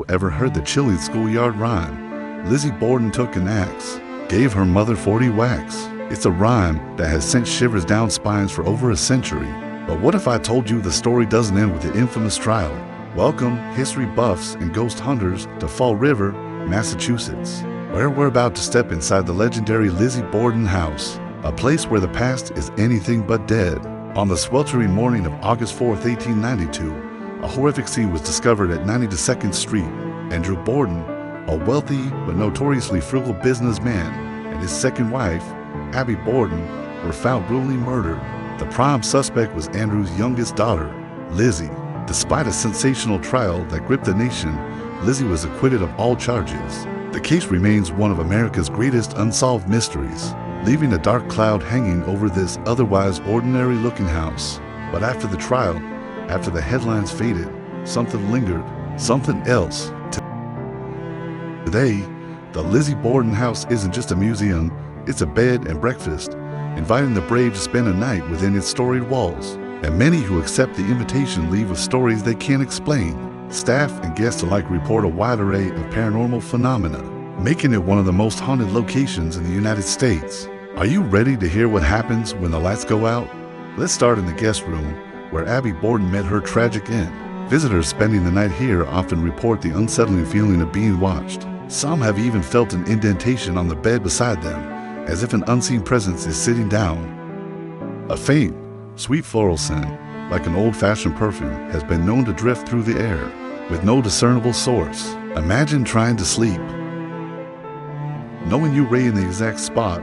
Ever heard the chilling schoolyard rhyme? Lizzie Borden took an axe, gave her mother 40 whacks. It's a rhyme that has sent shivers down spines for over a century. But what if I told you the story doesn't end with the infamous trial? Welcome, history buffs and ghost hunters, to Fall River, Massachusetts, where we're about to step inside the legendary Lizzie Borden house, a place where the past is anything but dead. On the sweltering morning of August 4th, 1892, a horrific scene was discovered at 92nd Street. Andrew Borden, a wealthy but notoriously frugal businessman, and his second wife, Abby Borden, were found brutally murdered. The prime suspect was Andrew's youngest daughter, Lizzie. Despite a sensational trial that gripped the nation, Lizzie was acquitted of all charges. The case remains one of America's greatest unsolved mysteries, leaving a dark cloud hanging over this otherwise ordinary-looking house. But after the trial, after the headlines faded, something lingered, something else. Today, the Lizzie Borden house isn't just a museum, it's a bed and breakfast, inviting the brave to spend a night within its storied walls. And many who accept the invitation leave with stories they can't explain. Staff and guests alike report a wide array of paranormal phenomena, making it one of the most haunted locations in the United States. Are you ready to hear what happens when the lights go out? Let's start in the guest room, where Abby Borden met her tragic end. Visitors spending the night here often report the unsettling feeling of being watched. Some have even felt an indentation on the bed beside them, as if an unseen presence is sitting down. A faint, sweet floral scent, like an old-fashioned perfume, has been known to drift through the air, with no discernible source. Imagine trying to sleep, knowing you lay in the exact spot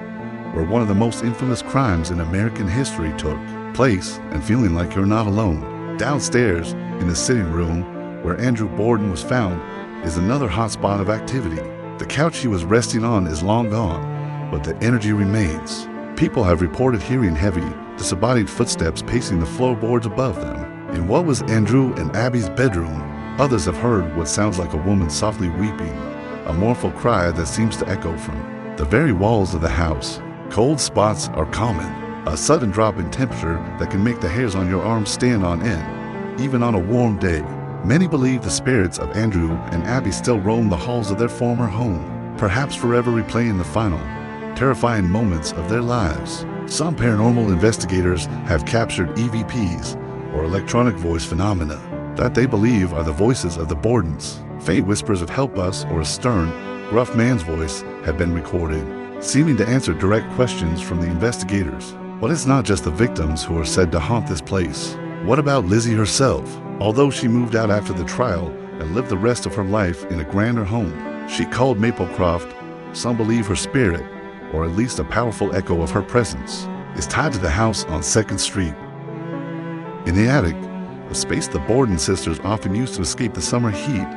where one of the most infamous crimes in American history took place, and feeling like you're not alone. Downstairs, in the sitting room where Andrew Borden was found, is another hot spot of activity. The couch he was resting on is long gone, but the energy remains. People have reported hearing heavy, disembodied footsteps pacing the floorboards above them. In what was Andrew and Abby's bedroom, others have heard what sounds like a woman softly weeping, a mournful cry that seems to echo from the very walls of the house. Cold spots are common, a sudden drop in temperature that can make the hairs on your arms stand on end, even on a warm day. Many believe the spirits of Andrew and Abby still roam the halls of their former home, perhaps forever replaying the final, terrifying moments of their lives. Some paranormal investigators have captured EVPs, or electronic voice phenomena, that they believe are the voices of the Bordens. Faint whispers of "help us" or a stern, gruff man's voice have been recorded, seeming to answer direct questions from the investigators. But it's not just the victims who are said to haunt this place. What about Lizzie herself? Although she moved out after the trial and lived the rest of her life in a grander home she called Maplecroft, some believe her spirit, or at least a powerful echo of her presence, is tied to the house on 2nd Street. In the attic, a space the Borden sisters often used to escape the summer heat,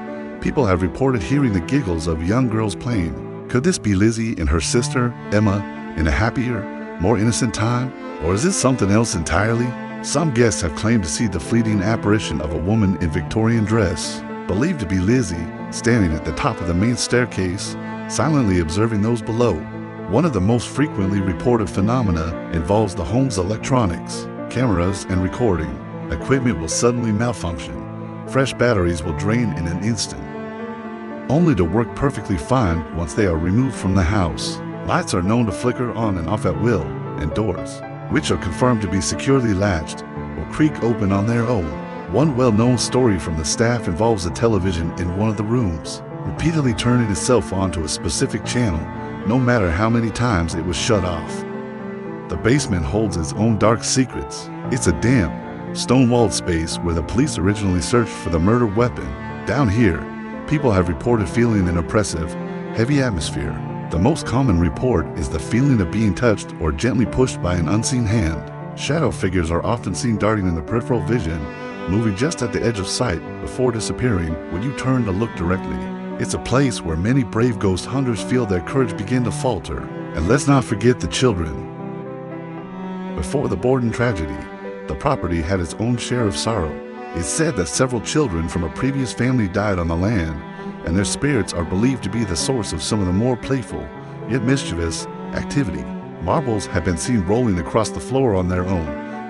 people have reported hearing the giggles of young girls playing. Could this be Lizzie and her sister, Emma, in a happier, more innocent time? Or is this something else entirely? Some guests have claimed to see the fleeting apparition of a woman in Victorian dress, believed to be Lizzie, standing at the top of the main staircase, silently observing those below. One of the most frequently reported phenomena involves the home's electronics. Cameras and recording equipment will suddenly malfunction. Fresh batteries will drain in an instant, only to work perfectly fine once they are removed from the house. Lights are known to flicker on and off at will, and doors, which are confirmed to be securely latched, will creak open on their own. One well-known story from the staff involves a television in one of the rooms, repeatedly turning itself on to a specific channel, no matter how many times it was shut off. The basement holds its own dark secrets. It's a damp, stone-walled space where the police originally searched for the murder weapon. Down here, people have reported feeling an oppressive, heavy atmosphere. The most common report is the feeling of being touched or gently pushed by an unseen hand. Shadow figures are often seen darting in the peripheral vision, moving just at the edge of sight before disappearing when you turn to look directly. It's a place where many brave ghost hunters feel their courage begin to falter. And let's not forget the children. Before the Borden tragedy, the property had its own share of sorrow. It's said that several children from a previous family died on the land, and their spirits are believed to be the source of some of the more playful, yet mischievous, activity. Marbles have been seen rolling across the floor on their own,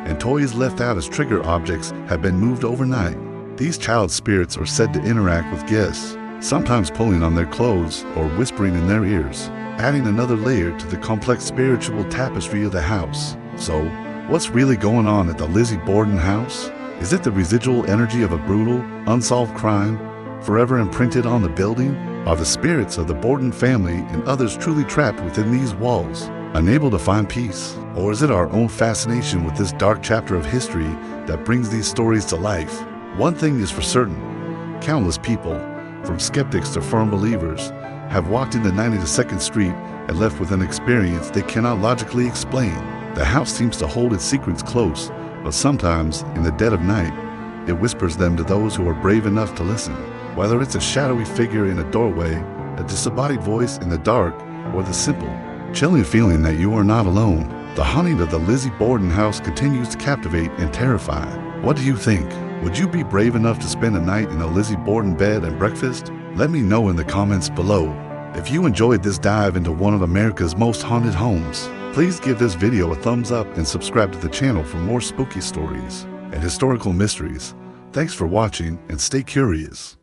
and toys left out as trigger objects have been moved overnight. These child spirits are said to interact with guests, sometimes pulling on their clothes or whispering in their ears, adding another layer to the complex spiritual tapestry of the house. So, what's really going on at the Lizzie Borden house? Is it the residual energy of a brutal, unsolved crime, forever imprinted on the building? Are the spirits of the Borden family and others truly trapped within these walls, unable to find peace? Or is it our own fascination with this dark chapter of history that brings these stories to life? One thing is for certain, countless people, from skeptics to firm believers, have walked into 92nd Street and left with an experience they cannot logically explain. The house seems to hold its secrets close, but sometimes, in the dead of night, it whispers them to those who are brave enough to listen. Whether it's a shadowy figure in a doorway, a disembodied voice in the dark, or the simple, chilling feeling that you are not alone, the haunting of the Lizzie Borden house continues to captivate and terrify. What do you think? Would you be brave enough to spend a night in a Lizzie Borden bed and breakfast? Let me know in the comments below. If you enjoyed this dive into one of America's most haunted homes, please give this video a thumbs up and subscribe to the channel for more spooky stories and historical mysteries. Thanks for watching and stay curious.